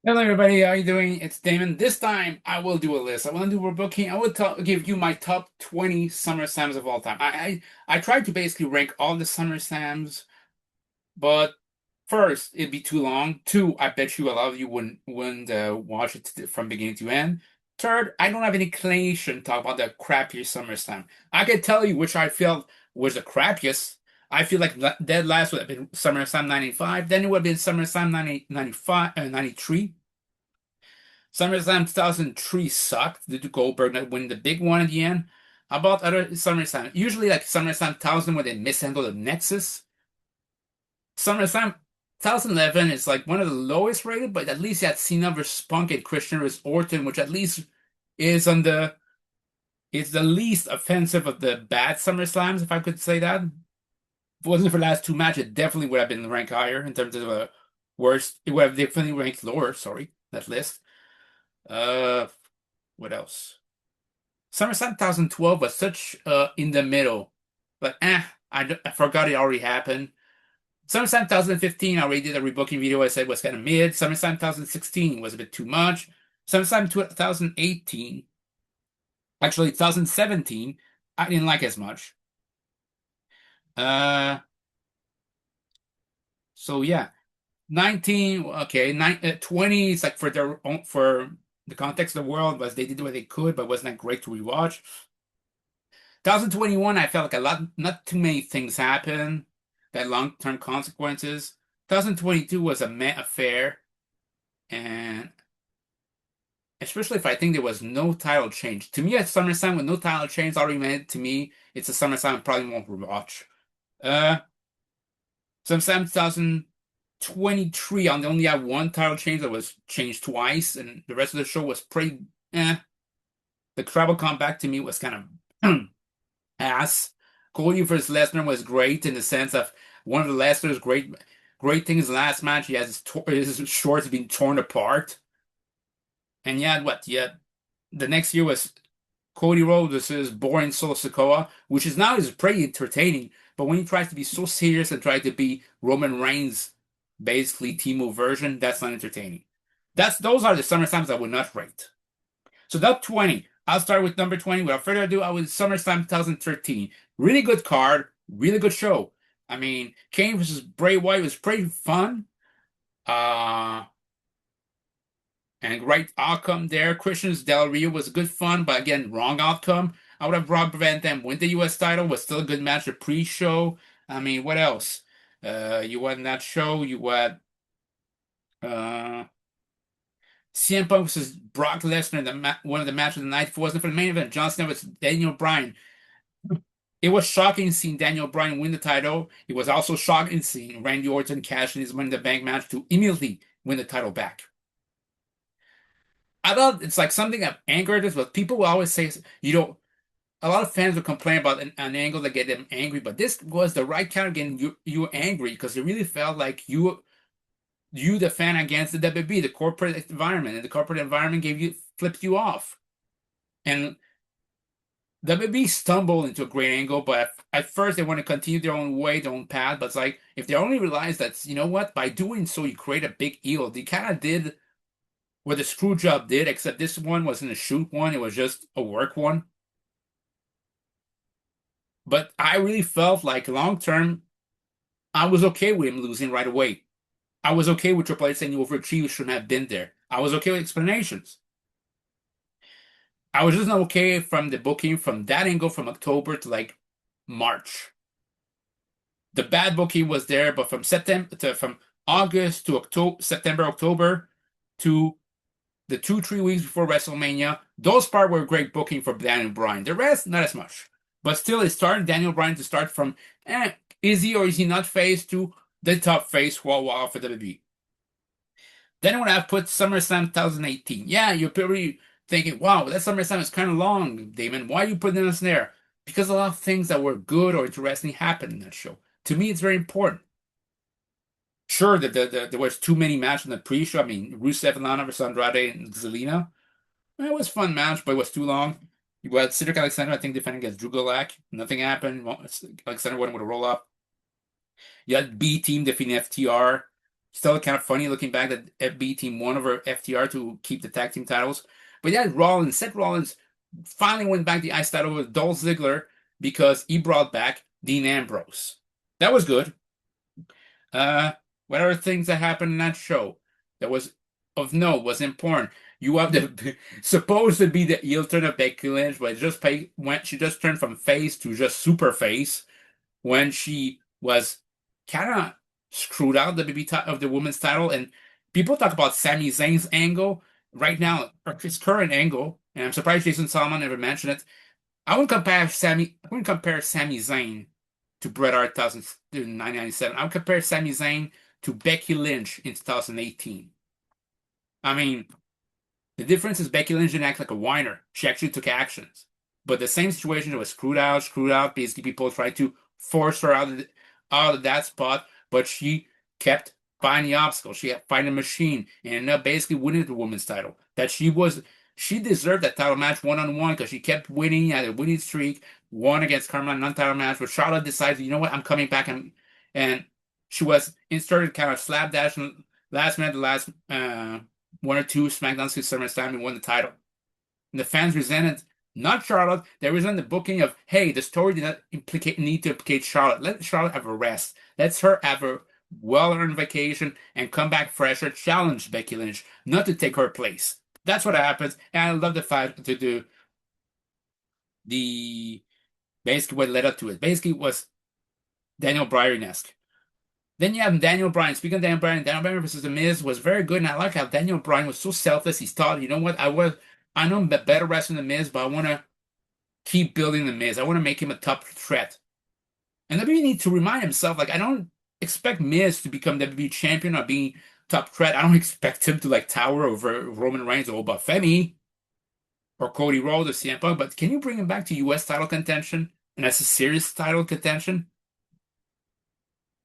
Hello, everybody. How are you doing? It's Damon. This time, I will do a list. I want to do a booking. I will give you my top 20 SummerSlams of all time. I tried to basically rank all the SummerSlams, but first, it'd be too long. Two, I bet you a lot of you wouldn't watch it from beginning to end. Third, I don't have any inclination to talk about the crappiest SummerSlam. I could tell you which I felt was the crappiest. I feel like dead last would have been SummerSlam 95. Then it would have been SummerSlam 93. SummerSlam 2003 sucked due to Goldberg not winning the big one at the end. How about other SummerSlam? Usually, like SummerSlam 1000, where they mishandled the Nexus. SummerSlam 2011 is like one of the lowest rated, but at least you had Cena versus Punk and Christian versus Orton, which at least is on the is the least offensive of the bad SummerSlams, if I could say that. If it wasn't for the last two matches, it definitely would have been ranked higher in terms of a worst. It would have definitely ranked lower. Sorry, that list. Uh, what else? SummerSlam 2012 was such in the middle, but I forgot it already happened. SummerSlam 2015, I already did a rebooking video. I said was kind of mid. SummerSlam 2016 was a bit too much. SummerSlam 2018, actually 2017, I didn't like as much. Uh, so yeah, 19, okay, 20 is like for the context of the world was they did what they could, but wasn't that great to rewatch. 2021, I felt like not too many things happened that long-term consequences. 2022 was a meh affair, and especially if I think there was no title change. To me, at SummerSlam with no title change already meant to me it's a SummerSlam I probably won't rewatch. Uh, SummerSlam 2023, I only have one title change that was changed twice, and the rest of the show was pretty eh. The Tribal Comeback to me was kind of ass. Cody versus Lesnar was great in the sense of one of the Lesnar's great things last match. He has his shorts being torn apart. And yet, what? Yet the next year was Cody Rhodes versus boring Solo Sikoa, which is now is pretty entertaining. But when he tries to be so serious and try to be Roman Reigns, basically Timo version, that's not entertaining. Those are the SummerSlams I would not rate. So top 20. I'll start with number 20. Without further ado, I was SummerSlam 2013. Really good card, really good show. I mean, Kane versus Bray Wyatt was pretty fun. Uh, and great outcome there. Christian's Del Rio was good fun, but again, wrong outcome. I would have Rob Van Dam win the US title, was still a good match, the pre-show. I mean, what else? You had in that show, you had uh CM Punk versus Brock Lesnar, one of the matches of the night. If it wasn't for the main event, John Cena versus Daniel Bryan. It was shocking seeing Daniel Bryan win the title. It was also shocking seeing Randy Orton cash in his Money in the Bank match to immediately win the title back. I thought it's like something that angered us, but people will always say, a lot of fans will complain about an angle that get them angry, but this was the right kind of getting you angry because it really felt like you the fan against the WB, the corporate environment, and the corporate environment flipped you off. And WB stumbled into a great angle, but at first they want to continue their own way, their own path. But it's like if they only realize that, you know what, by doing so you create a big ego. They kind of did what the screw job did, except this one wasn't a shoot one, it was just a work one. But I really felt like long term, I was okay with him losing right away. I was okay with Triple H saying you overachieved, you shouldn't have been there. I was okay with explanations. I was just not okay from the booking from that angle from October to like March. The bad booking was there, but from August to October, September, October to the 2, 3 weeks before WrestleMania, those parts were great booking for Daniel Bryan. The rest, not as much. But still, it started Daniel Bryan to start from is he or is he not face to the top face for a while for WWE. Then when I put SummerSlam 2018, yeah, you're probably thinking, wow, that SummerSlam is kind of long, Damon. Why are you putting us there? Because a lot of things that were good or interesting happened in that show. To me, it's very important. Sure, that there was too many matches in the pre-show. I mean, Rusev and Lana versus Andrade and Zelina. It was a fun match, but it was too long. You had Cedric Alexander, I think, defending against Drew Gulak. Nothing happened. Alexander went with a roll up. You had B Team defeating FTR. Still kind of funny looking back that FB team won over FTR to keep the tag team titles. But yeah, Seth Rollins finally went back the IC title with Dolph Ziggler because he brought back Dean Ambrose. That was good. Uh, what other things that happened in that show that was of note, was important? You have the supposed to be the heel turn of Becky Lynch, but when she just turned from face to just super face when she was kind of screwed out of the women's title. And people talk about Sami Zayn's angle right now, or his current angle, and I'm surprised Jason Solomon never mentioned it. I wouldn't compare Sami Zayn to Bret Hart in 1997. I would compare Sami Zayn to Becky Lynch in 2018. I mean, the difference is Becky Lynch didn't act like a whiner. She actually took actions. But the same situation, it was screwed out. Basically, people tried to force her out of that spot, but she kept finding the obstacle. She kept finding a machine and ended up basically winning the women's title. She deserved that title match one-on-one because she kept winning, had a winning streak, won against Carmella, non-title match, where Charlotte decided, you know what, I'm coming back, and she was inserted kind of slapdash last minute, the last one or two SmackDowns to SummerSlam and won the title. And the fans resented not Charlotte, they resent the booking of, hey, the story did not need to implicate Charlotte. Let Charlotte have a rest. Let her have a well-earned vacation and come back fresher, challenge Becky Lynch, not to take her place. That's what happens, and I love the fact to do the basically what led up to it. Basically, it was Daniel Bryan-esque. Then you have Daniel Bryan. Speaking of Daniel Bryan versus The Miz was very good, and I like how Daniel Bryan was so selfless. He thought, you know what, I know I'm a better wrestler than The Miz, but I want to keep building The Miz. I want to make him a top threat. And WWE needs to remind himself, like, I don't expect Miz to become WWE champion or being top threat. I don't expect him to like tower over Roman Reigns or Femi or Cody Rhodes or CM Punk, but can you bring him back to US title contention and as a serious title contention?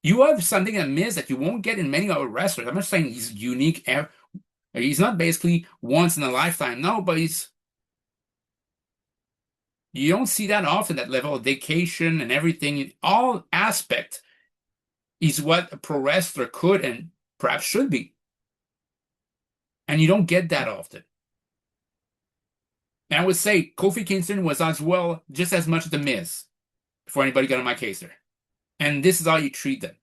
You have something in Miz that you won't get in many other wrestlers. I'm not saying he's unique. He's not basically once in a lifetime. No, but you don't see that often, that level of dedication and everything. In all aspect is what a pro wrestler could and perhaps should be. And you don't get that often. And I would say Kofi Kingston was as well, just as much as The Miz, before anybody got on my case there. And this is how you treat them.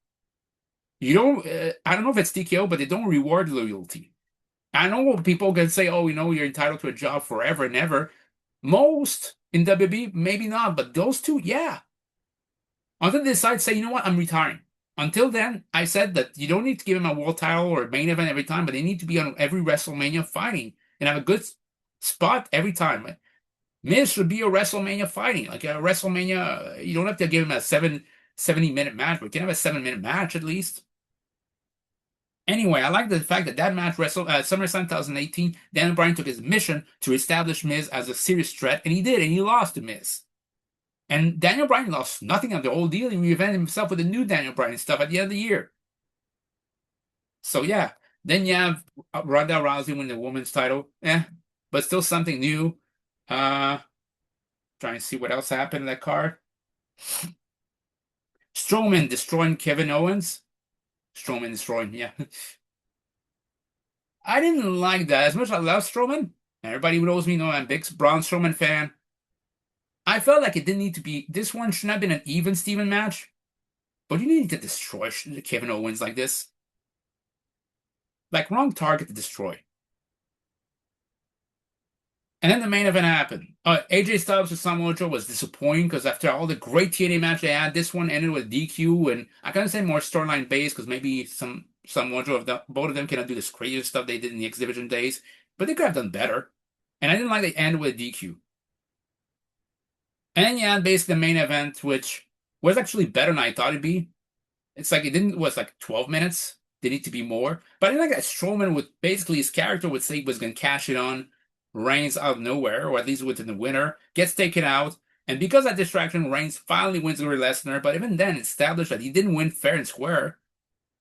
You don't, I don't know if it's TKO, but they don't reward loyalty. I know people can say, oh, you're entitled to a job forever and ever. Most in WWE, maybe not, but those two, yeah. Until they decide, say, you know what, I'm retiring. Until then, I said that you don't need to give him a world title or a main event every time, but they need to be on every WrestleMania fighting and have a good spot every time. Miz should be a WrestleMania fighting. Like a WrestleMania, you don't have to give him a 70-minute match, but you can have a 7-minute match at least. Anyway, I like the fact that match, SummerSlam 2018, Daniel Bryan took his mission to establish Miz as a serious threat, and he did, and he lost to Miz. And Daniel Bryan lost nothing of the old deal. He reinvented himself with the new Daniel Bryan stuff at the end of the year. So yeah, then you have Ronda Rousey win the women's title. But still something new. Trying to see what else happened in that card. Strowman destroying Kevin Owens. Strowman destroying, yeah. I didn't like that. As much as I love Strowman, everybody who knows me know I'm a big Braun Strowman fan. I felt like it didn't need to be, this one should not have been an even Steven match, but you need to destroy Kevin Owens like this. Like, wrong target to destroy. And then the main event happened. AJ Styles with Samoa Joe was disappointing because after all the great TNA match they had, this one ended with DQ, and I can't say more storyline based because maybe Samoa Joe, both of them cannot do this crazy stuff they did in the X Division days, but they could have done better. And I didn't like the end with DQ. And then you had basically the main event, which was actually better than I thought it'd be. It's like it was like 12 minutes. They need to be more. But I didn't like that Strowman would basically his character would say he was gonna cash it on Reigns out of nowhere, or at least within the winner, gets taken out, and because of that distraction, Reigns finally wins over Lesnar, but even then established that he didn't win fair and square.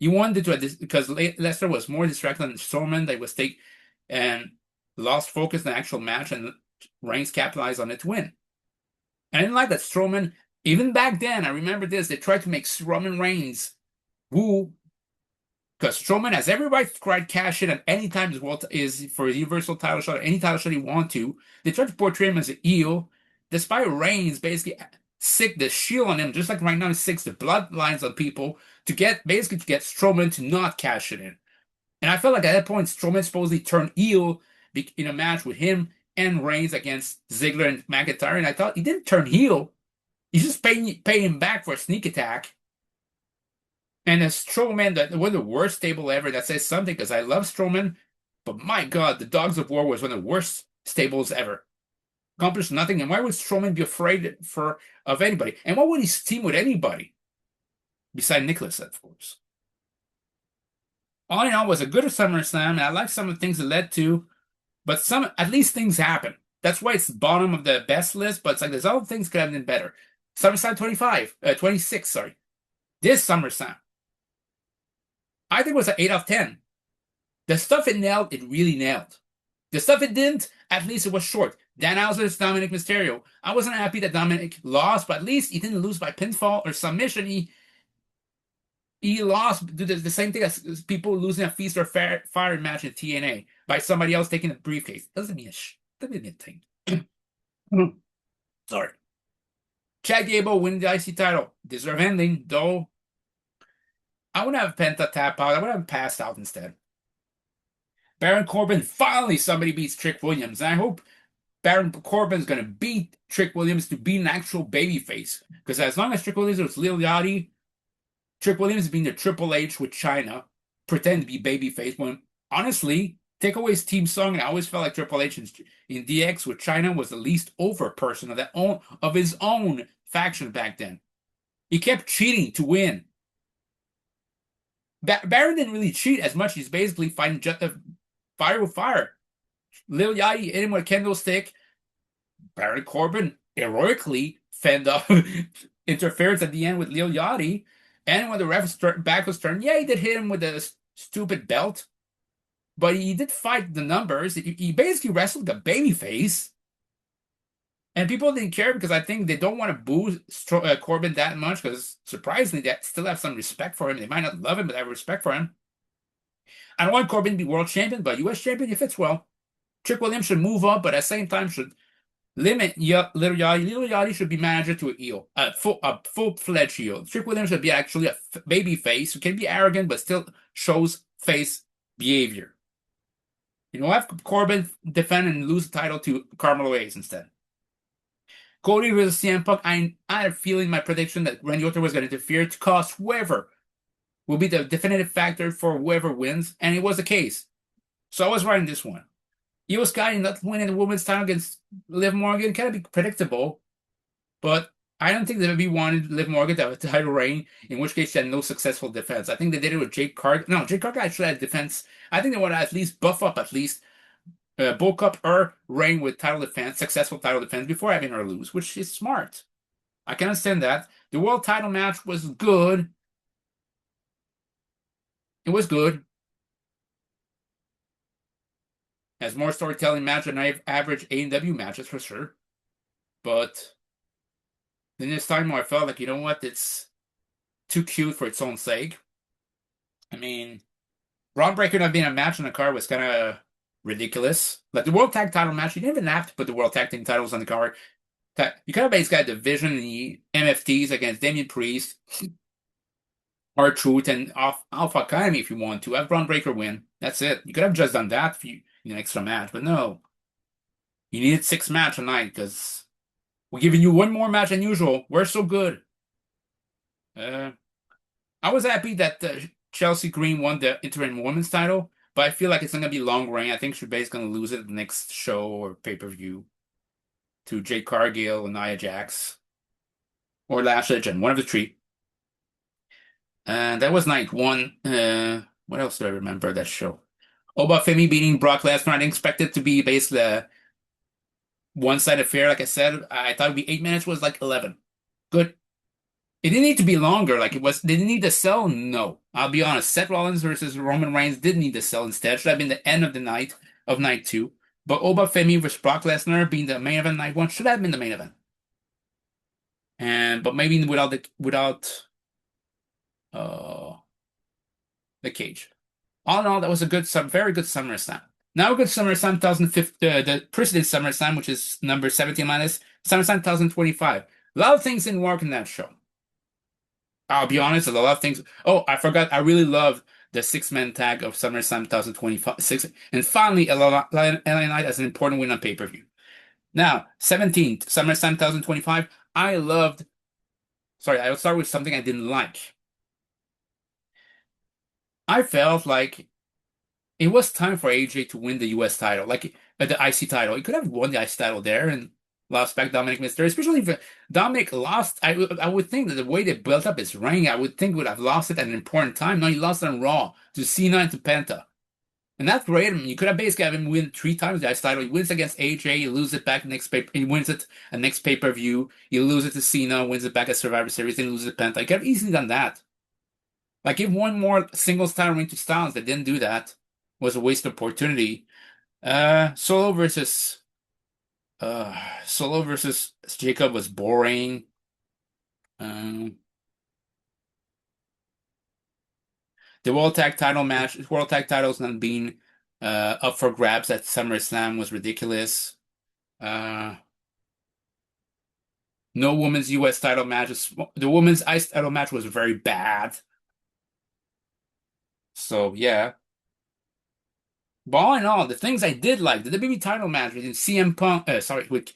He won because Lesnar was more distracted than Strowman. They was and lost focus in the actual match, and Reigns capitalized on it to win. And I didn't like that Strowman, even back then, I remember this, they tried to make Roman Reigns woo, Because Strowman has every right to try to cash in at any time his world is for a Universal title shot or any title shot he want to. They try to portray him as an heel, despite Reigns basically sick the shield on him, just like right now he sicks the bloodlines on people to get Strowman to not cash it in. And I felt like at that point Strowman supposedly turned heel in a match with him and Reigns against Ziggler and McIntyre, and I thought he didn't turn heel. He's just paying him back for a sneak attack. And a Strowman, that one of the worst stable ever, that says something because I love Strowman, but my God, the Dogs of War was one of the worst stables ever. Accomplished nothing, and why would Strowman be afraid of anybody? And why would he team with anybody? Beside Nicholas, of course. All in all, it was a good SummerSlam, and I like some of the things it led to, but at least things happen. That's why it's the bottom of the best list, but it's like there's other things could have been better. SummerSlam 26, sorry. This SummerSlam, I think it was an 8 out of 10. The stuff it nailed, it really nailed. The stuff it didn't, at least it was short. Dan versus Dominic Mysterio. I wasn't happy that Dominic lost, but at least he didn't lose by pinfall or submission. He lost the same thing as people losing a Feast or Fire match in TNA by somebody else taking a briefcase. Doesn't mean a thing. Sorry. Chad Gable winning the IC title. Deserved ending, though. I wouldn't have Penta tap out. I would have passed out instead. Baron Corbin, finally somebody beats Trick Williams. And I hope Baron Corbin's going to beat Trick Williams to be an actual babyface. Because as long as Trick Williams was Lil Yachty, Trick Williams being the Triple H with China, pretend to be babyface. When honestly, take away his team song, and I always felt like Triple H in DX with China was the least over person of his own faction back then. He kept cheating to win. Baron didn't really cheat as much. He's basically fighting fire with fire. Lil Yachty hit him with a kendo stick. Baron Corbin heroically fended off interference at the end with Lil Yachty. And when the ref's back was turned, yeah, he did hit him with a stupid belt. But he did fight the numbers. He basically wrestled like a babyface. And people didn't care because I think they don't want to boo Corbin that much because surprisingly, they still have some respect for him. They might not love him, but they have respect for him. I don't want Corbin to be world champion, but U.S. champion, he fits well. Trick Williams should move up, but at the same time should limit Little Yachty. Little Yachty should be manager to a heel, a full-fledged heel. Trick Williams should be actually a baby face who can be arrogant but still shows face behavior. You know, have Corbin defend and lose the title to Carmelo Hayes instead. Cody versus CM Punk. I had a feeling my prediction that Randy Orton was going to interfere to cost whoever will be the definitive factor for whoever wins, and it was the case. So I was right in this one. Io Sky not winning the women's title against Liv Morgan kind of be predictable, but I don't think they maybe wanted Liv Morgan to have a title reign, in which case she had no successful defense. I think they did it with Jade Cargill. No, Jade Cargill actually had defense. I think they want to at least buff up bulk up her reign with successful title defense before having her lose, which is smart. I can understand that. The world title match was good. It was good. Has more storytelling match than average AEW matches for sure. But then this time I felt like, you know what, it's too cute for its own sake. I mean, Braun Breaker not being a match on the card was kind of ridiculous. Like the World Tag Title match, you didn't even have to put the World Tag Team titles on the card. You kind of basically got division in the MFTs against Damian Priest, R-Truth, and Alpha Academy if you want to. Have Braun Breaker win. That's it. You could have just done that in an extra match, but no. You needed 6 matches tonight because we're giving you one more match than usual. We're so good. I was happy that Chelsea Green won the interim women's title, but I feel like it's going to be long reign. I think Shebay's going to lose it at the next show or pay-per-view to Jade Cargill and Nia Jax or Lash Legend, one of the 3. And that was night 1. What else do I remember that show? Femi beating Brock Lesnar. I didn't expect it to be basically a one-sided affair. Like I said, I thought it would be 8 minutes. Was like 11. Good. It didn't need to be longer. Like it was. Did it need to sell? No. I'll be honest. Seth Rollins versus Roman Reigns didn't need to sell. Instead, should have been the end of the night of night 2. But Femi versus Brock Lesnar being the main event night 1 should have been the main event. But maybe without the cage. All in all, that was a good, some very good SummerSlam. Now a good SummerSlam 2015, the precedent SummerSlam, which is number 17 minus SummerSlam 2025. A lot of things didn't work in that show. I'll be honest, a lot of things. Oh, I forgot. I really love the six-man tag of SummerSlam 2025. Six, and finally, LA Knight as an important win on pay-per-view. Now, 17th, SummerSlam 2025. I loved. Sorry, I'll start with something I didn't like. I felt like it was time for AJ to win the US title, like the IC title. He could have won the IC title there and lost back Dominic Mysterio, especially if Dominic lost. I would think that the way they built up his reign, I would think would have lost it at an important time. No, he lost it on Raw to Cena and to Penta. And that's great. I mean, you could have basically have him win three times the IC title. He wins against AJ, he loses it back next pay. He wins it at next pay-per-view. He loses it to Cena, wins it back at Survivor Series, and loses it to Penta. He could have easily done that. Like give one more singles title reign to Styles. They didn't do that. Was a waste of opportunity. Solo versus Solo versus Jacob was boring. Um, the World Tag Titles not being up for grabs at SummerSlam was ridiculous. Uh, no women's US title matches. The women's IC title match was very bad. So yeah. But all in all, the things I did like, the WWE title match with CM Punk, with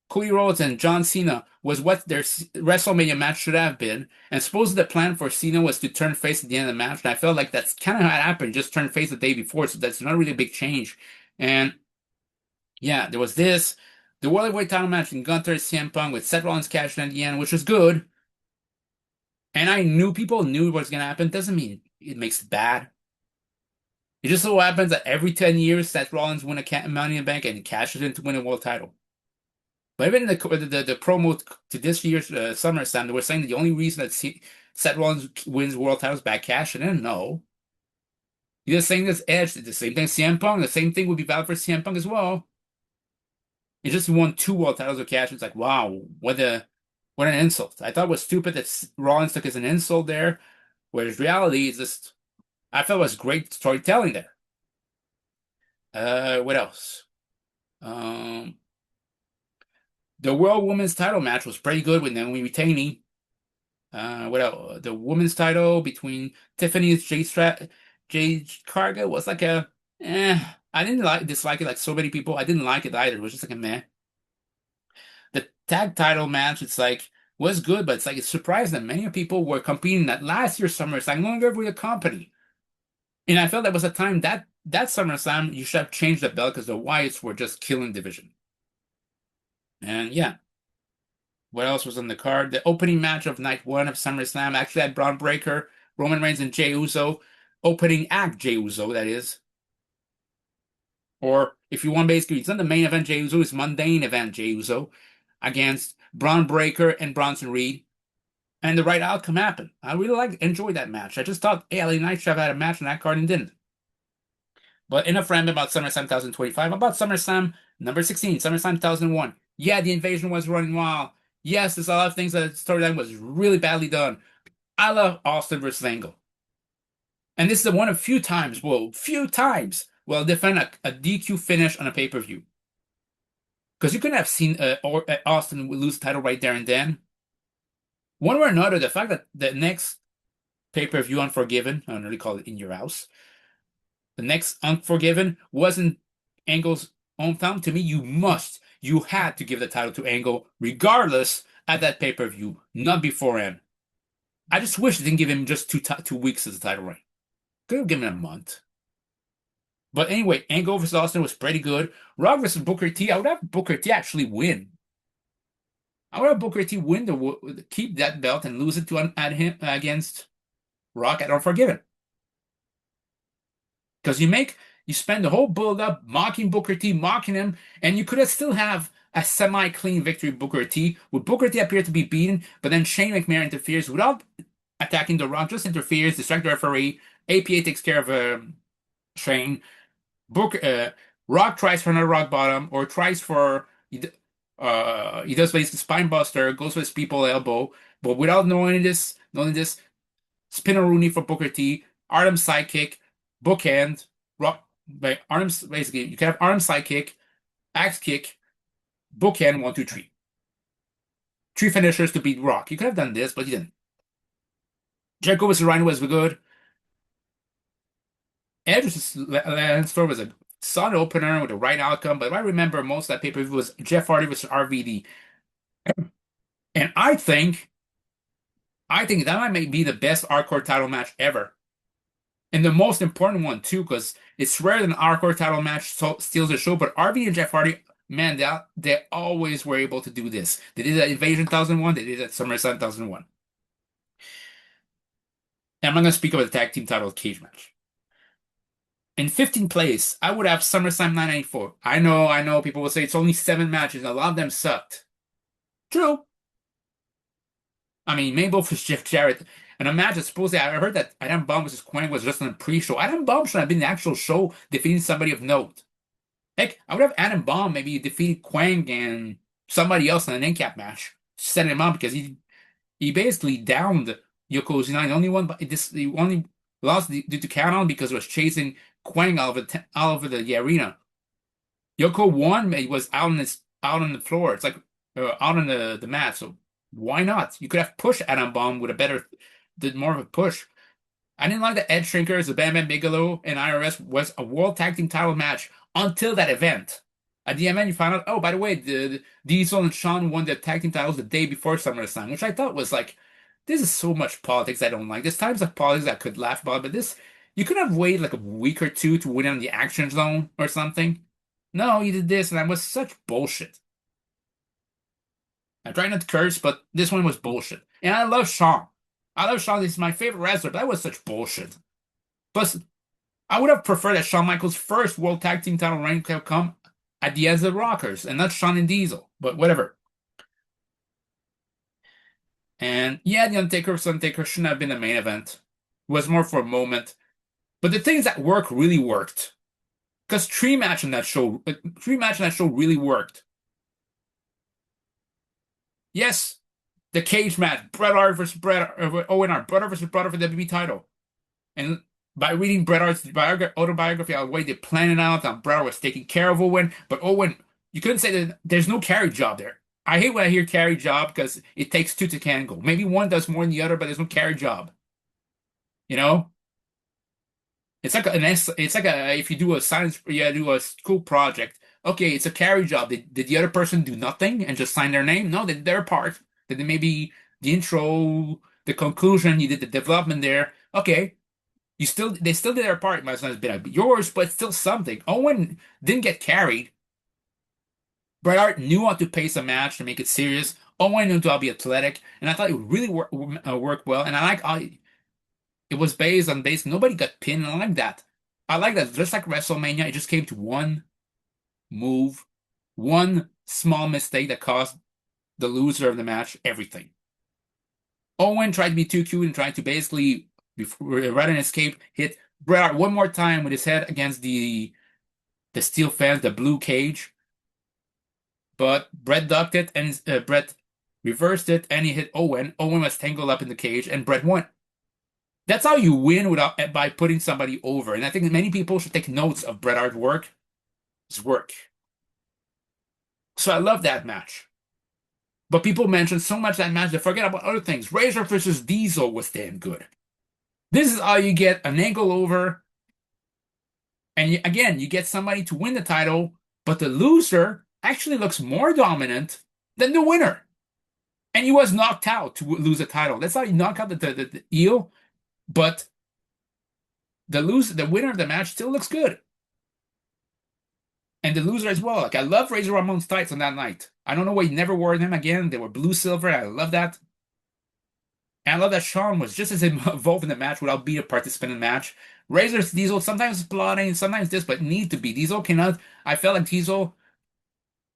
Cody Rhodes and John Cena was what their WrestleMania match should have been. And supposedly the plan for Cena was to turn face at the end of the match. And I felt like that's kind of how it happened, just turn face the day before. So that's not really a big change. And yeah, there was this, the World Heavyweight title match in Gunther and CM Punk with Seth Rollins cashing at the end, which was good. And I knew people knew what was going to happen. Doesn't mean it makes it bad. It just so happens that every 10 years, Seth Rollins win a Money in the Bank and he cashes in to win a world title. But even in the promo to this year's SummerSlam, they were saying that the only reason that Seth Rollins wins world titles by cashing in, no. You're just saying this Edge, the same thing CM Punk, the same thing would be valid for CM Punk as well. He just won two world titles with cash. It's like, wow, what an insult. I thought it was stupid that Rollins took as an insult there, whereas reality is just, I felt it was great storytelling there. What else? Um, the World Women's title match was pretty good with Naomi retaining. What else? The women's title between Tiffany's Jade Cargill was like a I didn't dislike it like so many people. I didn't like it either. It was just like a meh. The tag title match, it's like was good, but it's like it's surprised that many people were competing at last year's SummerSlam, no longer with the company. And I felt that was a time that SummerSlam you should have changed the belt because the Wyatts were just killing division. And yeah, what else was on the card? The opening match of night one of SummerSlam actually had Braun Breaker, Roman Reigns, and Jey Uso. Opening act Jey Uso, that is. Or if you want basically, it's not the main event Jey Uso, it's mundane event Jey Uso against Braun Breaker and Bronson Reed. And the right outcome happened. I really enjoyed that match. I just thought, hey, LA Knight should have had a match on that card and didn't. But enough rambling about SummerSlam 2025. About SummerSlam number 16, SummerSlam 2001. Yeah, the invasion was running wild. Yes, there's a lot of things that the storyline was really badly done. I love Austin versus Angle. And this is one of few times, well, defend a DQ finish on a pay-per-view. Because you couldn't have seen Austin lose the title right there and then. One way or another, the fact that the next pay-per-view Unforgiven, I don't really call it In Your House, the next Unforgiven wasn't Angle's hometown. To me, you had to give the title to Angle, regardless at that pay-per-view, not beforehand. I just wish they didn't give him just 2 weeks as a title reign. Could have given him a month. But anyway, Angle versus Austin was pretty good. Rock versus Booker T. I would have Booker T actually win. I would have Booker T win keep that belt and lose it to at him against Rock at Unforgiven. Because you spend the whole build up mocking Booker T, mocking him, and you could have still have a semi-clean victory Booker T, with Booker T appear to be beaten, but then Shane McMahon interferes without attacking The Rock, just interferes, distract the referee, APA takes care of Shane. Rock tries for another rock bottom, or tries for he does basically spine buster, goes for his people elbow, but without knowing this, spin a Rooney for Booker T, Artem sidekick, bookend, rock, like arms, basically, you can have arm side kick, axe kick, bookend, one, two, three. Three finishers to beat Rock. You could have done this, but you didn't. Jericho vs. Rhino was good. Edge vs. Landstorm was a solid opener with the right outcome, but if I remember most of that pay-per-view was Jeff Hardy versus RVD. And I think that might be the best hardcore title match ever. And the most important one too, because it's rare that an hardcore title match steals the show, but RV and Jeff Hardy, man, they always were able to do this. They did it at Invasion 2001, they did it at SummerSlam 2001. And I'm not going to speak about the tag team title cage match. In 15th place, I would have SummerSlam 994. I know, people will say it's only 7 matches, and a lot of them sucked. True. I mean, Mabel versus Jeff Jarrett, and a match that supposedly, I heard that Adam Bomb versus Quang was just on a pre-show. Adam Bomb should have been the actual show defeating somebody of note. Heck, I would have Adam Bomb maybe defeat Quang and somebody else in an in-cap match, set him up because he basically downed Yokozuna. The only one, but he only lost due to count on because he was chasing Quang all over the arena. Yoko won, but he was out on the floor. It's like out on the mat. So why not? You could have pushed Adam Bomb with did more of a push. I didn't like the Edge Shrinkers, the Bam Bam Bigelow, and IRS was a World Tag Team title match until that event. At the event, you found out, oh, by the way, Diesel and Shawn won the tag team titles the day before SummerSlam, which I thought was like, this is so much politics I don't like. There's times of politics I could laugh about, but this, you could have waited like a week or two to win on the Action Zone or something. No, you did this, and that was such bullshit. I try not to curse, but this one was bullshit. And I love Shawn. I love Shawn. He's my favorite wrestler, but that was such bullshit. Plus, I would have preferred that Shawn Michaels' first World Tag Team title reign could have come at the end of the Rockers and not Shawn and Diesel, but whatever. And yeah, the Undertaker shouldn't have been the main event. It was more for a moment. But the things that work really worked. Because three match on that show really worked. Yes, the cage match, Bret Hart versus Owen Hart, Bret Hart versus Bret Hart for the WWE title. And by reading Bret Hart's autobiography, the way they planned it out, that Bret Hart was taking care of Owen, but Owen, you couldn't say that there's no carry job there. I hate when I hear carry job because it takes two to tango. Maybe one does more than the other, but there's no carry job. You know? It's like if you do a science, you do a school project. Okay, it's a carry job. Did the other person do nothing and just sign their name? No, they did their part. They did maybe the intro, the conclusion, you did the development there. Okay, they still did their part. It might not have been yours, but still something. Owen didn't get carried. Bret Hart knew how to pace a match to make it serious. Owen knew how to be athletic, and I thought it really worked well. And it was based on base. Nobody got pinned. I like that. I like that. Just like WrestleMania, it just came to one move, one small mistake that cost the loser of the match everything. Owen tried to be too cute and tried to basically, rather than escape, hit Bret Hart one more time with his head against the steel fence, the blue cage. But Bret ducked it, and Bret reversed it, and he hit Owen. Owen was tangled up in the cage, and Bret won. That's how you win by putting somebody over. And I think many people should take notes of Bret Hart's work. His work. So I love that match. But people mention so much that match they forget about other things. Razor versus Diesel was damn good. This is how you get an angle over. And again, you get somebody to win the title, but the loser actually looks more dominant than the winner. And he was knocked out to lose the title. That's how you knock out the heel. But the winner of the match still looks good. And the loser as well. Like, I love Razor Ramon's tights on that night. I don't know why he never wore them again. They were blue silver. I love that. And I love that Shawn was just as involved in the match without being a participant in the match. Razor's Diesel, sometimes plotting, sometimes this, but need to be. Diesel cannot. I felt like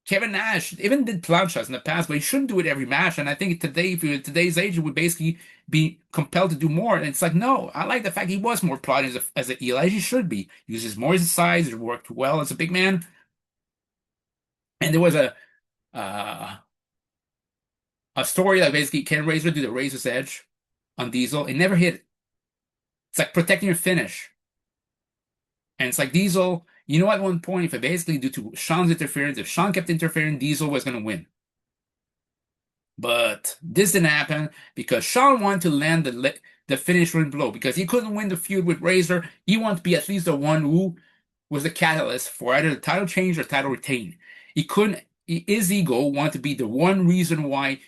Kevin Nash even did planchas in the past, but he shouldn't do it every match. And I think today, if you're in today's age, it would basically be compelled to do more. And it's like, no, I like the fact he was more plotting as a heel, as he should be. Uses more as a size, it worked well as a big man. And there was uh, a story that basically can Razor do the Razor's Edge on Diesel. It never hit. It's like protecting your finish. And it's like Diesel, at one point, if it basically due to Shawn's interference, if Shawn kept interfering, Diesel was going to win. But this didn't happen because Shawn wanted to land the finishing blow because he couldn't win the feud with Razor. He wanted to be at least the one who was the catalyst for either the title change or title retain. He couldn't. His ego wanted to be the one reason why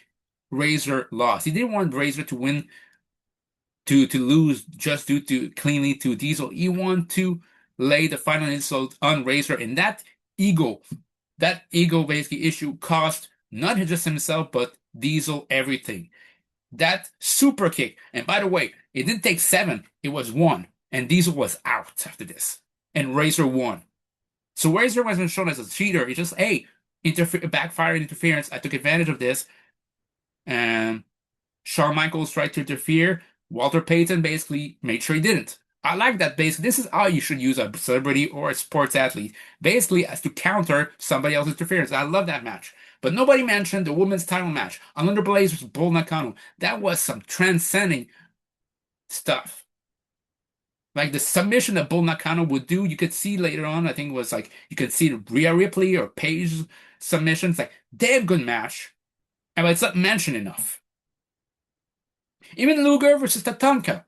Razor lost. He didn't want Razor to win to lose just due to cleanly to Diesel. He wanted to lay the final insult on Razor, and ego, that ego basically issue cost not just himself but Diesel everything. That super kick, and by the way, it didn't take 7, it was 1, and Diesel was out after this, and Razor won. So Razor wasn't shown as a cheater. It's just, hey, backfire interference. I took advantage of this, and Shawn Michaels tried to interfere. Walter Payton basically made sure he didn't. I like that. Basically, this is how you should use a celebrity or a sports athlete, basically as to counter somebody else's interference. I love that match. But nobody mentioned the women's title match. Alundra Blaze versus Bull Nakano. That was some transcending stuff. Like the submission that Bull Nakano would do, you could see later on, I think it was like, you could see Rhea Ripley or Paige submissions. Like, damn good match. And it's not mentioned enough. Even Luger versus Tatanka.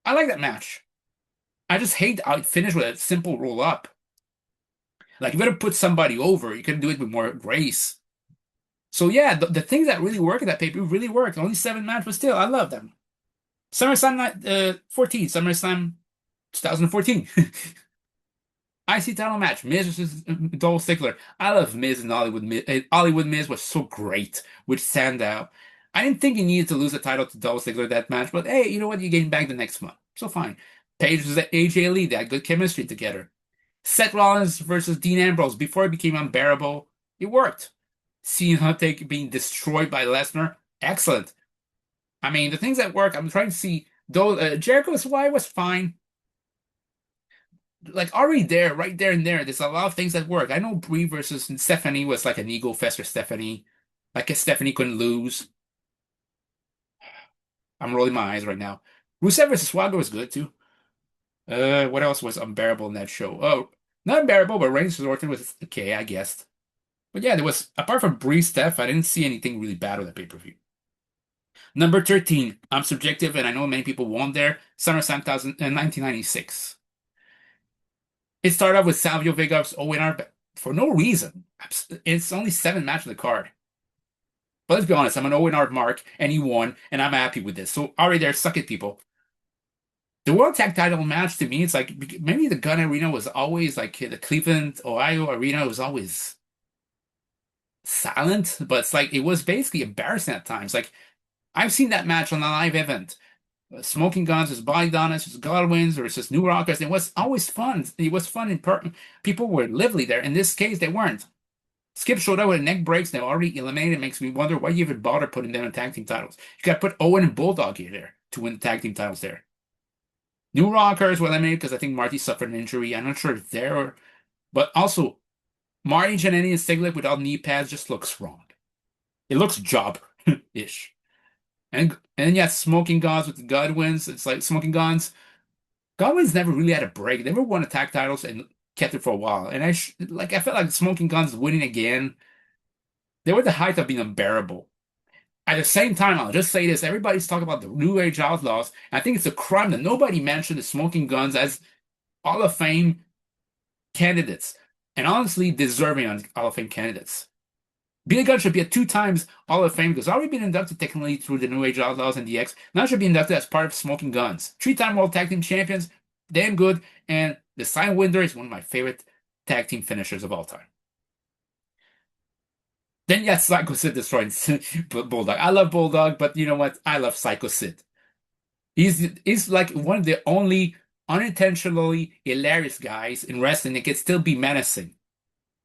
I like that match. I just hate how it finished with a simple roll up. Like, you gotta put somebody over. You can do it with more grace. So yeah, the things that really work in that pay-per-view really worked. Only 7 matches, but still, I love them. SummerSlam 14, SummerSlam 2014. IC title match, Miz versus Dolph Ziggler. I love Miz and Hollywood Miz. Hollywood Miz was so great with Sandow. I didn't think he needed to lose the title to Dolph Ziggler that match, but hey, you know what? You're getting back the next month. So fine. Paige versus AJ Lee. They had good chemistry together. Seth Rollins versus Dean Ambrose. Before it became unbearable, it worked. Cena being destroyed by Lesnar. Excellent. I mean, the things that work, I'm trying to see. Though Jericho's why was fine. Like already there, right there and there, there's a lot of things that work. I know Brie versus Stephanie was like an ego fest for Stephanie. Like Stephanie couldn't lose. I'm rolling my eyes right now. Rusev versus Swagger was good too. What else was unbearable in that show? Oh, not unbearable, but Reigns versus Orton was okay, I guess. But yeah, there was apart from Brie Steph, I didn't see anything really bad with that pay-per-view. Number 13, I'm subjective, and I know many people won't there. SummerSlam 1996. It started off with Savio Vega's Owen Hart for no reason. It's only 7 matches on the card. But let's be honest, I'm an Owen Hart mark, and he won, and I'm happy with this. So already there, suck it, people. The World Tag Title match to me, it's like maybe the Gun Arena was always like the Cleveland, Ohio Arena was always silent, but it's like it was basically embarrassing at times. Like I've seen that match on a live event. Smoking Guns versus Body Donuts versus Godwins versus New Rockers. It was always fun. It was fun in person. People were lively there. In this case, they weren't. Skip showed up with neck breaks. They already eliminated. It makes me wonder why you even bother putting them in tag team titles. You got to put Owen and Bulldog here there to win the tag team titles there. New Rockers were eliminated because I think Marty suffered an injury. I'm not sure if there or, but also Marty, Jannetty, and Stiglitz without knee pads just looks wrong. It looks job-ish. And then you have Smoking Guns with the Godwins. It's like Smoking Guns. Godwins never really had a break. They never won the tag titles and kept it for a while. And I felt like Smoking Guns winning again. They were the height of being unbearable. At the same time, I'll just say this: everybody's talking about the New Age Outlaws. And I think it's a crime that nobody mentioned the Smoking Guns as Hall of Fame candidates, and honestly, deserving Hall of Fame candidates. Billy Gunn should be a 2 times Hall of Fame because already been inducted technically through the New Age Outlaws and DX. Now should be inducted as part of Smoking Guns. 3-time World Tag Team Champions, damn good. And the Silent Winter is one of my favorite tag team finishers of all time. Then yes, Psycho Sid destroyed Bulldog. I love Bulldog, but you know what? I love Psycho Sid. He's like one of the only unintentionally hilarious guys in wrestling that can still be menacing.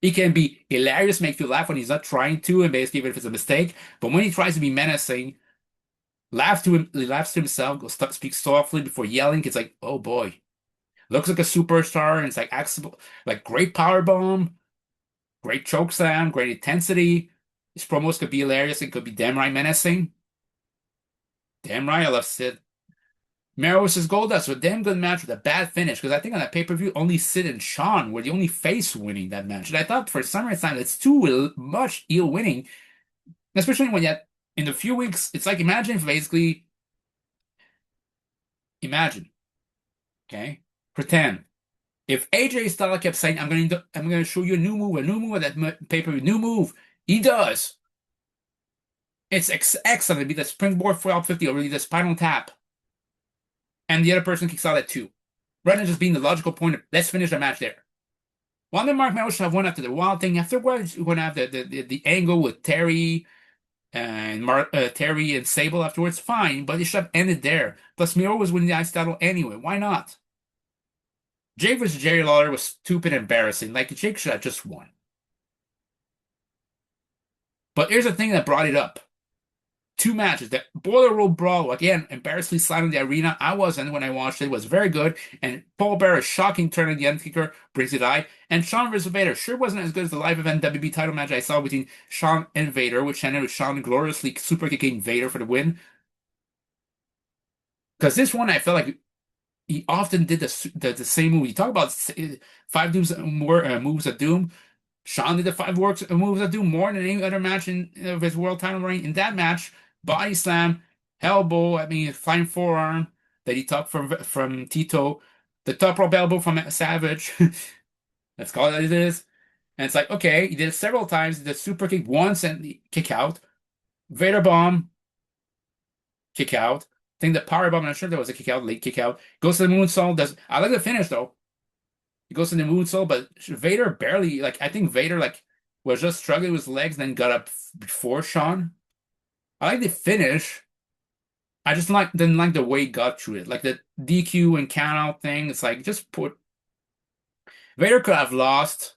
He can be hilarious, make you laugh when he's not trying to, and basically even if it's a mistake. But when he tries to be menacing, he laughs to himself, speaks softly before yelling. It's like, oh boy, looks like a superstar, and it's like like great power bomb, great choke slam, great intensity. His promos could be hilarious. It could be damn right menacing. Damn right, I love Sid. Miro versus Goldust was a damn good match with a bad finish because I think on that pay-per-view only Sid and Shawn were the only face winning that match. And I thought for SummerSlam it's too much heel winning, especially when yet in the few weeks it's like imagine if basically imagine, okay, pretend if AJ Styles kept saying I'm going to show you a new move at that pay-per-view, new move, he does. It's excellent. It'd be the springboard 450 or really the spinal tap, and the other person kicks out at two. Rather than just being the logical point of let's finish the match there. Wonder Mark Mello should have won after the Wild thing. Afterwards, we're gonna have the angle with Terry and Terry and Sable afterwards. Fine, but it should have ended there. Plus, Miro was winning the Ice title anyway. Why not? Jake versus Jerry Lawler was stupid and embarrassing. Like Jake should have just won. But here's the thing that brought it up. Two matches. The Boiler Room Brawl, again, embarrassingly sliding in the arena. I wasn't when I watched it. It was very good. And Paul Bearer's shocking turn at the end kicker brings it high. And Shawn versus Vader sure wasn't as good as the live event WB title match I saw between Shawn and Vader, which ended with Shawn gloriously super kicking Vader for the win. Because this one, I felt like he often did the same move. You talk about five moves of doom. Shawn did the moves of doom more than any other match of his world title reign. In that match, body slam, elbow, flying forearm that he took from Tito, the top rope elbow from Savage. Let's call it as it is. And it's like, okay, he did it several times. He did a super kick once and kick out. Vader bomb, kick out. I think the power bomb, I'm not sure if there was a kick out, late kick out. Goes to the moonsault. I like the finish though. He goes to the moonsault, but Vader barely, I think Vader, was just struggling with his legs, then got up before Shawn. I like the finish. I just didn't like the way he got through it. Like the DQ and count out thing. It's like, just put. Vader could have lost.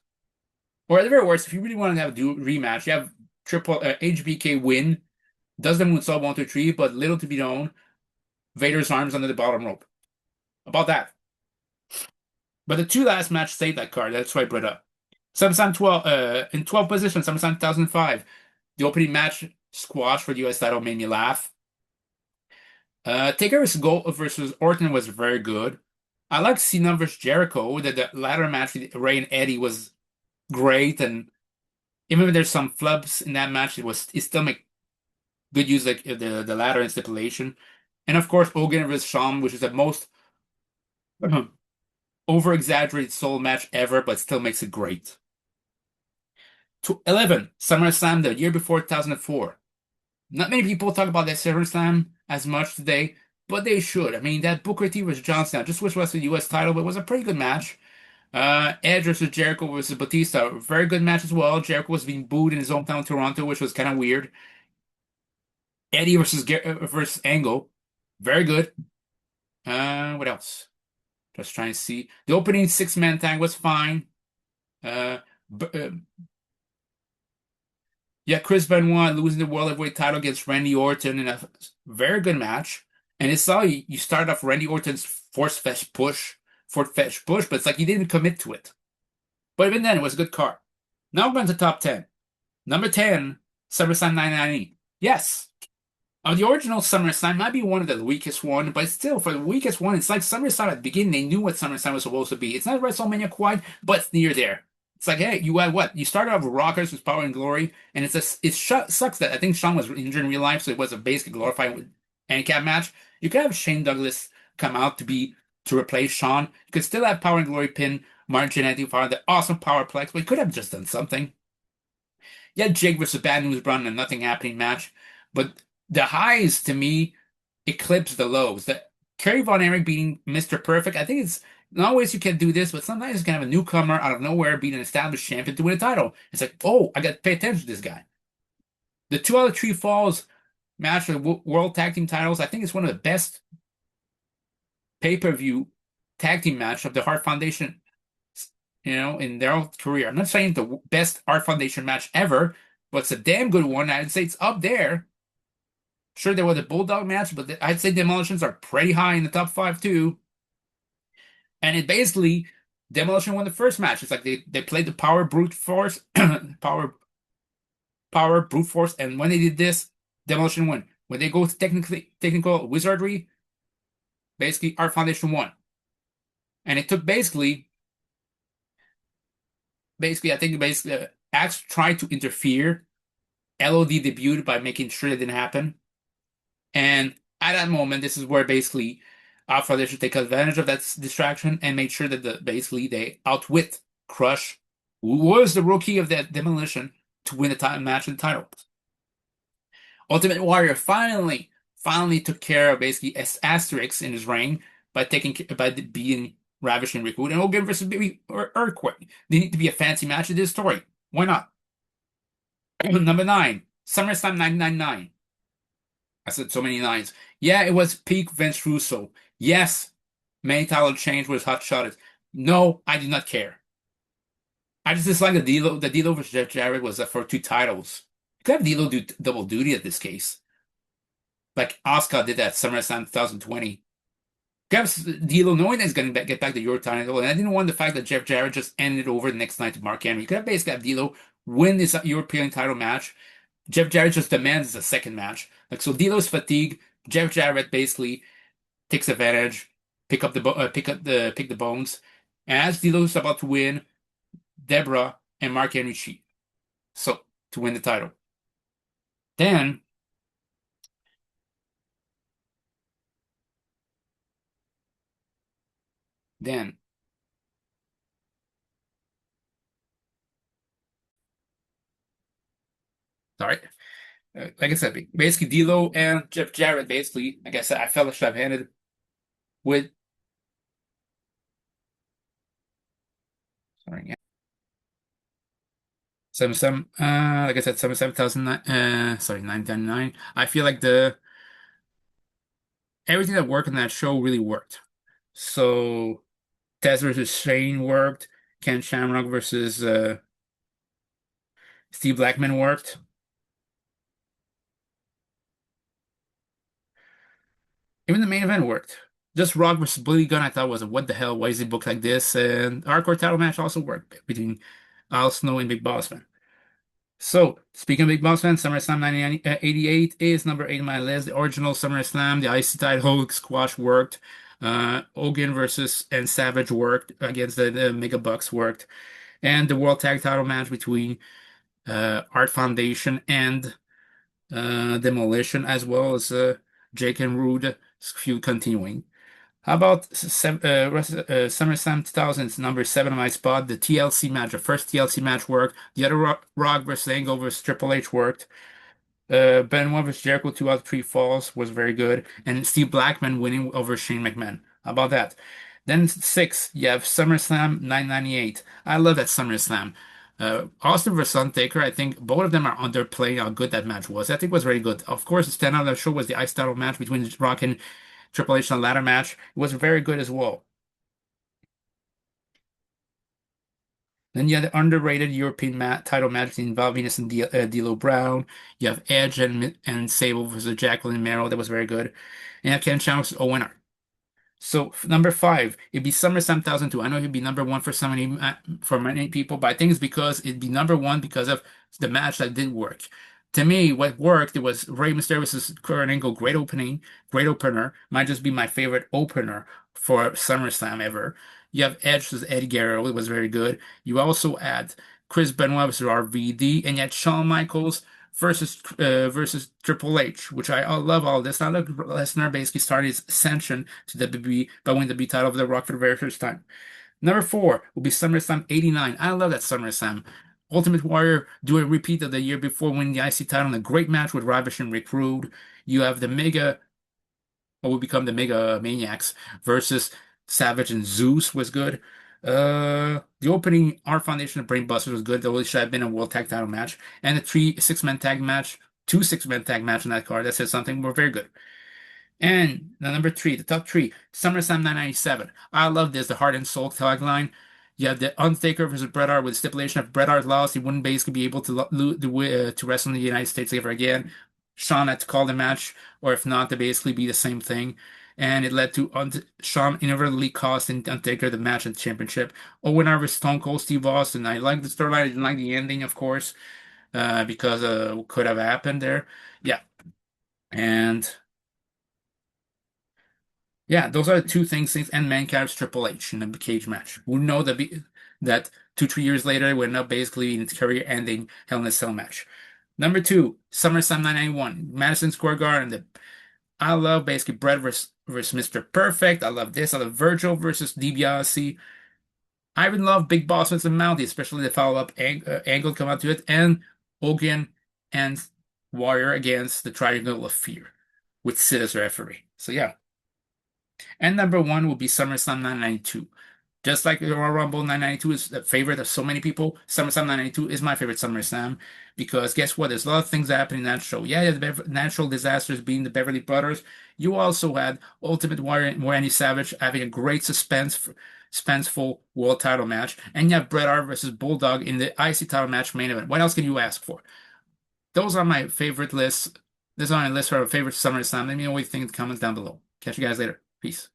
Or at the very worst, if you really want to have a rematch, you have HBK win, does the moonsault 1, 2, 3, but little to be known. Vader's arms under the bottom rope. About that. But the two last match saved that card. That's why I brought up. SummerSlam 12, in 12th position, SummerSlam 2005. The opening match squash for the US title made me laugh. Taker versus Orton was very good. I like Cena versus Jericho. The ladder match with Ray and Eddie was great, and even if there's some flubs in that match, it still make good use of the ladder and stipulation. And of course, Hogan versus Shawn, which is the most over-exaggerated soul match ever, but still makes it great. 11, SummerSlam the year before 2004. Not many people talk about that SummerSlam as much today, but they should. That Booker T versus John Cena, just wish it was the US title, but it was a pretty good match. Edge versus Jericho versus Batista, very good match as well. Jericho was being booed in his hometown Toronto, which was kind of weird. Eddie versus Angle, very good. What else? Just trying to see. The opening six-man tag was fine. Yeah, Chris Benoit losing the World Heavyweight title against Randy Orton in a very good match. And it's how you started off Randy Orton's fourth fetch push, but it's like he didn't commit to it. But even then, it was a good card. Now we're going to top 10. Number 10, SummerSlam 1990. Yes. The original SummerSlam might be one of the weakest one, but still, for the weakest one, it's like SummerSlam at the beginning, they knew what SummerSlam was supposed to be. It's not WrestleMania quite, but it's near there. It's like, hey, you had what? You started off with Rockers with Power and Glory, and sucks that I think Shawn was injured in real life, so it was a basically glorified handicap match. You could have Shane Douglas come out to replace Shawn. You could still have Power and Glory pin Martin Jannetty for the awesome Powerplex, but you could have just done something. Yeah, Jake versus Bad News Brown in a nothing happening match, but the highs to me eclipse the lows. The Kerry Von Erich beating Mr. Perfect, I think it's not always you can do this, but sometimes you can have a newcomer out of nowhere beat an established champion to win a title. It's like, oh, I got to pay attention to this guy. The 2 out of 3 falls match for the World Tag Team titles, I think it's one of the best pay-per-view tag team match of the Hart Foundation, in their career. I'm not saying the best Hart Foundation match ever, but it's a damn good one. I'd say it's up there. Sure, there was a Bulldog match, but I'd say Demolitions are pretty high in the top 5 too. And it basically, Demolition won the first match. It's like they played the power brute force, power brute force, and when they did this, Demolition won. When they go to technical wizardry, basically our foundation won. And it took basically, I think basically Axe tried to interfere. LOD debuted by making sure that didn't happen. And at that moment, this is where basically Alpha they should take advantage of that distraction and make sure that basically they outwit Crush, who was the rookie of that demolition, to win the title match and title. Ultimate Warrior finally took care of basically asterisks in his reign by beating Ravish and Recruit and Hogan versus Baby or Earthquake. They need to be a fancy match of this story. Why not? Number 9, SummerSlam 999. I said so many nines. Yeah, it was peak Vince Russo. Yes, many title change was hot shotted. No, I do not care. I just dislike the D'Lo. The D'Lo versus Jeff Jarrett was for 2 titles. You could have D'Lo do double duty at this case, like Asuka did at SummerSlam 2020. You have D'Lo knowing that he's going to get back the Euro title, and I didn't want the fact that Jeff Jarrett just ended over the next night to Mark Henry. You could have basically have D'Lo win this European title match. Jeff Jarrett just demands a second match. Like so, D'Lo's fatigue. Jeff Jarrett basically takes advantage, pick the bones. And as D'Lo's about to win, Deborah and Mark Henry cheat. So to win the title. Then then sorry. Like I said, basically D'Lo and Jeff Jarrett basically, like I said, I felt shove-handed with sorry, yeah. Like I said, 77,009 sorry, 999. I feel like the everything that worked in that show really worked. So Taz versus Shane worked. Ken Shamrock versus Steve Blackman worked. Even the main event worked. Just Rock versus Billy Gunn, I thought was a what the hell? Why is he booked like this? And hardcore title match also worked between Al Snow and Big Boss Man. So, speaking of Big Boss Man, SummerSlam 1988 is number 8 on my list. The original SummerSlam, the IC title squash worked. Hogan versus and Savage worked against the Mega Bucks worked. And the World Tag Title match between Art Foundation and Demolition, as well as Jake and Rude feud continuing. How about SummerSlam 2000's number 7 on my spot? The TLC match, the first TLC match worked. The other Rock versus Angle versus Triple H worked. Benoit versus Jericho 2 out of 3 falls was very good. And Steve Blackman winning over Shane McMahon. How about that? Then 6, you have SummerSlam 998. I love that SummerSlam. Austin versus Undertaker, I think both of them are underplaying how good that match was. I think it was very good. Of course, the standout of the show was the Ice Title match between Rock and Triple H in the ladder match. It was very good as well. Then you had the underrated European title match between Val Venis and D'Lo Brown. You have Edge and Sable versus Jacqueline Mero. That was very good. And you have Ken Shamrock versus Owen Hart. So number 5, it'd be SummerSlam 2002. I know it'd be number 1 for many people, but I think it's because it'd be number 1 because of the match that didn't work. To me, what worked it was Rey Mysterio versus Kurt Angle. Great opening, great opener. Might just be my favorite opener for SummerSlam ever. You have Edge versus Eddie Guerrero. It was very good. You also add Chris Benoit versus RVD, and yet Shawn Michaels versus Triple H, which I love all this. I love Lesnar basically started his ascension to WWE by winning the B title of The Rock for the very first time. Number 4 will be SummerSlam 89. I love that SummerSlam. Ultimate Warrior do a repeat of the year before winning the IC title in a great match with Ravish and Rick Rude. You have the Mega, or will become the Mega Maniacs versus Savage and Zeus was good. The opening Our Foundation of Brain Busters was good. There really should have been a World Tag Title match. And the 3 6-man tag match, 2 6-man tag match in that card. That said something. Were very good. And the number 3, the top 3, SummerSlam 997. I love this, the Heart and Soul tagline. You have the Undertaker versus Bret Hart with the stipulation if Bret Hart lost, he wouldn't basically be able to wrestle in the United States ever again. Shawn had to call the match, or if not, to basically be the same thing. And it led to Shawn inadvertently costing Undertaker the match and championship. Owen Hart versus Stone Cold Steve Austin. I like the storyline. I didn't like the ending, of course, because what could have happened there. Yeah. And Yeah, those are the two things, and Mankind's Triple H in the cage match. We know that 2, 3 years later we end up basically in its career-ending Hell in a Cell match. Number two, SummerSlam 991, Madison Square Garden. I love basically Brett versus Mr. Perfect. I love this. I love Virgil versus DiBiase. I even love Big Boss versus Mountie, especially the follow-up angle come out to it, and Hogan and Warrior against the Triangle of Fear with Sid as referee. So yeah. And number one will be SummerSlam 992. Just like the Royal Rumble 992 is the favorite of so many people, SummerSlam 992 is my favorite SummerSlam because guess what? There's a lot of things happening in that show. Yeah, the natural disasters being the Beverly Brothers. You also had Ultimate Warrior Randy Savage having a great suspenseful world title match, and you have Bret Hart versus Bulldog in the IC title match main event. What else can you ask for? Those are my favorite lists. Those are my list for our favorite SummerSlam. Let me know what you think in the comments down below. Catch you guys later. Peace.